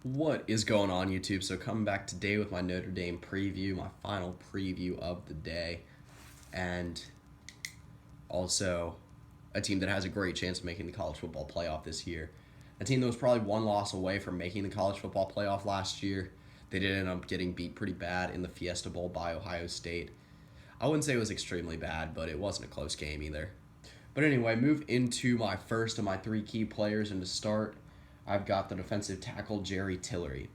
What is going on, YouTube? So coming back today with my Notre Dame preview, my final preview of the day, and also a team that has a great chance of making the college football playoff this year. A team that was probably one loss away from making the college football playoff last year. They did end up getting beat pretty bad in the Fiesta Bowl by Ohio State. I wouldn't say it was extremely bad, but it wasn't a close game either. But anyway, move into my first of my three key players, and to start, I've got the defensive tackle, Jerry Tillery.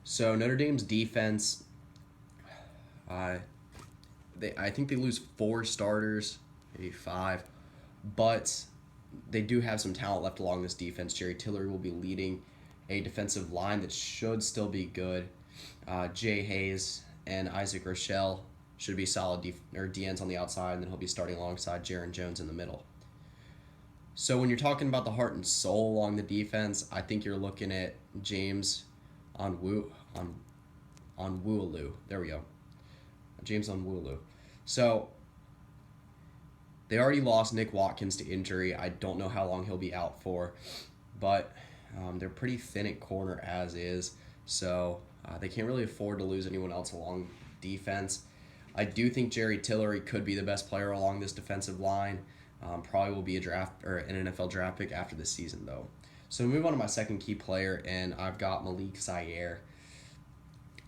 So Notre Dame's defense, I think they lose 4 starters, maybe 5, but they do have some talent left along this defense. Jerry Tillery will be leading a defensive line that should still be good. Jay Hayes and Isaac Rochelle should be solid DNs on the outside, and then he'll be starting alongside Jaron Jones in the middle. So when you're talking about the heart and soul along the defense, I think you're looking at James Onwualu. There we go. James Onwualu. So they already lost Nick Watkins to injury. I don't know how long he'll be out for, but they're pretty thin at corner as is, so they can't really afford to lose anyone else along defense. I do think Jerry Tillery could be the best player along this defensive line. Probably will be an NFL draft pick after this season, though. So move on to my second key player, and I've got Malik Zaire.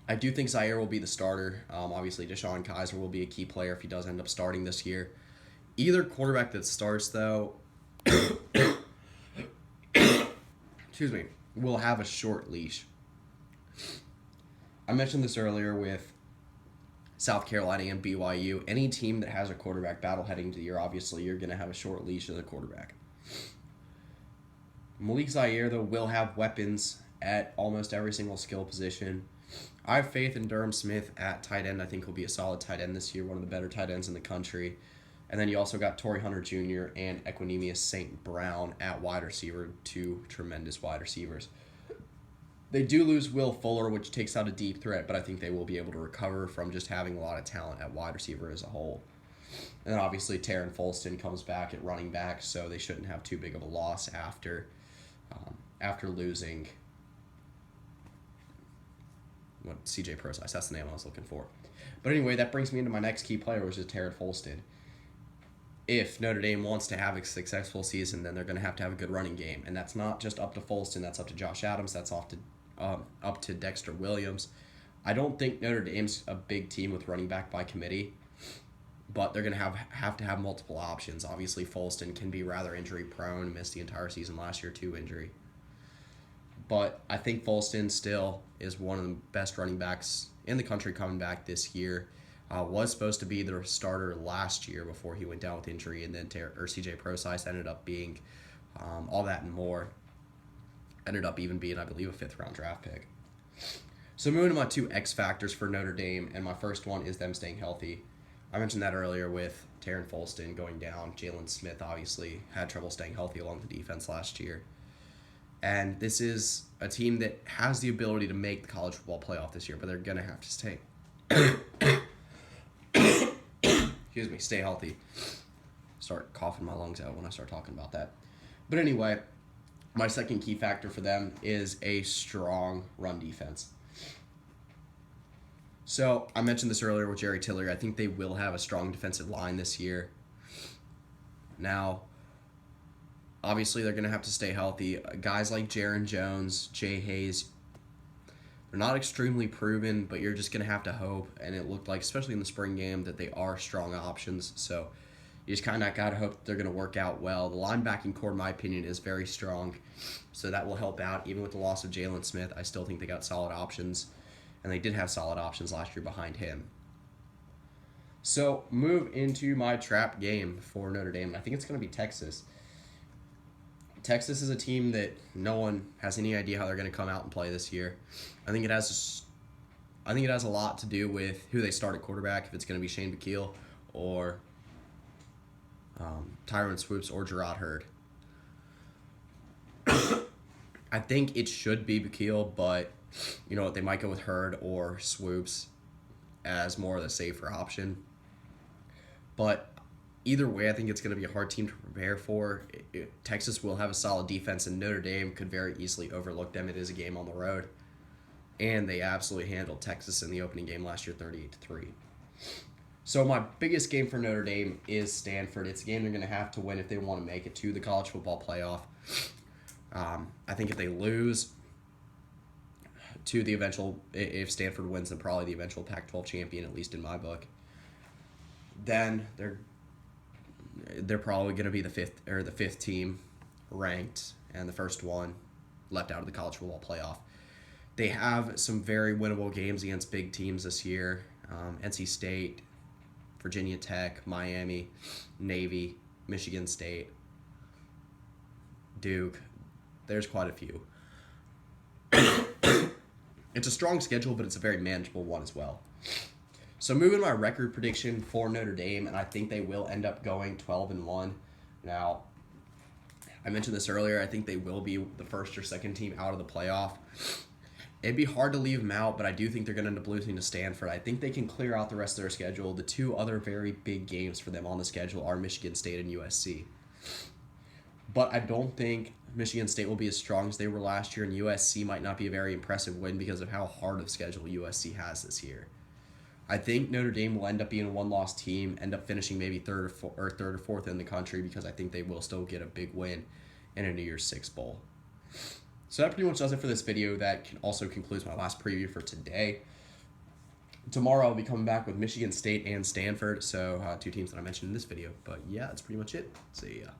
I do think Zaire will be the starter. Obviously, Deshaun Kaiser will be a key player if he does end up starting this year. Either quarterback that starts, though, excuse me, will have a short leash. I mentioned this earlier with South Carolina and BYU. Any team that has a quarterback battle heading into the year, obviously, you're going to have a short leash as a quarterback. Malik Zaire, though, will have weapons at almost every single skill position. I have faith in Durham Smith at tight end. I think he'll be a solid tight end this year, one of the better tight ends in the country. And then you also got Torrey Hunter Jr. and Equinemius St. Brown at wide receiver, 2 tremendous wide receivers. They do lose Will Fuller, which takes out a deep threat, but I think they will be able to recover from just having a lot of talent at wide receiver as a whole. And then obviously Taron Folston comes back at running back, so they shouldn't have too big of a loss after losing CJ Procise. That's the name I was looking for. But anyway, that brings me into my next key player, which is Taron Folston. If Notre Dame wants to have a successful season, then they're going to have a good running game. And that's not just up to Folston, that's up to Josh Adams, that's up to Dexter Williams. I don't think Notre Dame's a big team with running back by committee, but they're going to have to have multiple options. Obviously, Folston can be rather injury prone, missed the entire season last year to injury. But I think Folston still is one of the best running backs in the country coming back this year. Was supposed to be the starter last year before he went down with injury, and then CJ Procise ended up being all that and more. Ended up even being, I believe, a 5th-round draft pick. So moving to my 2 X factors for Notre Dame, and my first one is them staying healthy. I mentioned that earlier with Taron Folston going down. Jalen Smith obviously had trouble staying healthy along the defense last year. And this is a team that has the ability to make the college football playoff this year, but they're going to have to stay healthy. Start coughing my lungs out when I start talking about that. But anyway, my second key factor for them is a strong run defense. So I mentioned this earlier with Jerry Tillery. I think they will have a strong defensive line this year. Now, obviously, they're going to have to stay healthy. Guys like Jaron Jones, Jay Hayes, they're not extremely proven, but you're just going to have to hope. And it looked like, especially in the spring game, that they are strong options. So you just kind of got to hope that they're going to work out well. The linebacking core, in my opinion, is very strong. So that will help out. Even with the loss of Jalen Smith, I still think they got solid options. And they did have solid options last year behind him. So move into my trap game for Notre Dame. I think it's going to be Texas. Texas is a team that no one has any idea how they're going to come out and play this year. I think it has a lot to do with who they start at quarterback, if it's going to be Shane Bakeel or Tyron Swoops or Gerard Hurd. I think it should be Bakeel, but you know what, they might go with Hurd or Swoops as more of the safer option. But either way, I think it's going to be a hard team to prepare for. Texas will have a solid defense, and Notre Dame could very easily overlook them. It is a game on the road, and they absolutely handled Texas in the opening game last year, 38-3. So my biggest game for Notre Dame is Stanford. It's a game they're going to have to win if they want to make it to the college football playoff. I think if they lose to the eventual, if Stanford wins, then probably the eventual Pac-12 champion, at least in my book, then they're probably going to be the fifth team ranked and the first one left out of the college football playoff. They have some very winnable games against big teams this year. NC State, Virginia Tech, Miami, Navy, Michigan State, Duke. There's quite a few. It's a strong schedule, but it's a very manageable one as well. So moving to my record prediction for Notre Dame, and I think they will end up going 12-1. Now, I mentioned this earlier. I think they will be the first or second team out of the playoff. It'd be hard to leave them out, but I do think they're going to end up losing to Stanford. I think they can clear out the rest of their schedule. The two other very big games for them on the schedule are Michigan State and USC. But I don't think Michigan State will be as strong as they were last year, and USC might not be a very impressive win because of how hard of schedule USC has this year. I think Notre Dame will end up being a one-loss team, end up finishing maybe third or fourth in the country because I think they will still get a big win in a New Year's Six bowl. So that pretty much does it for this video. That also concludes my last preview for today. Tomorrow I'll be coming back with Michigan State and Stanford, so two teams that I mentioned in this video. But yeah, that's pretty much it. See ya.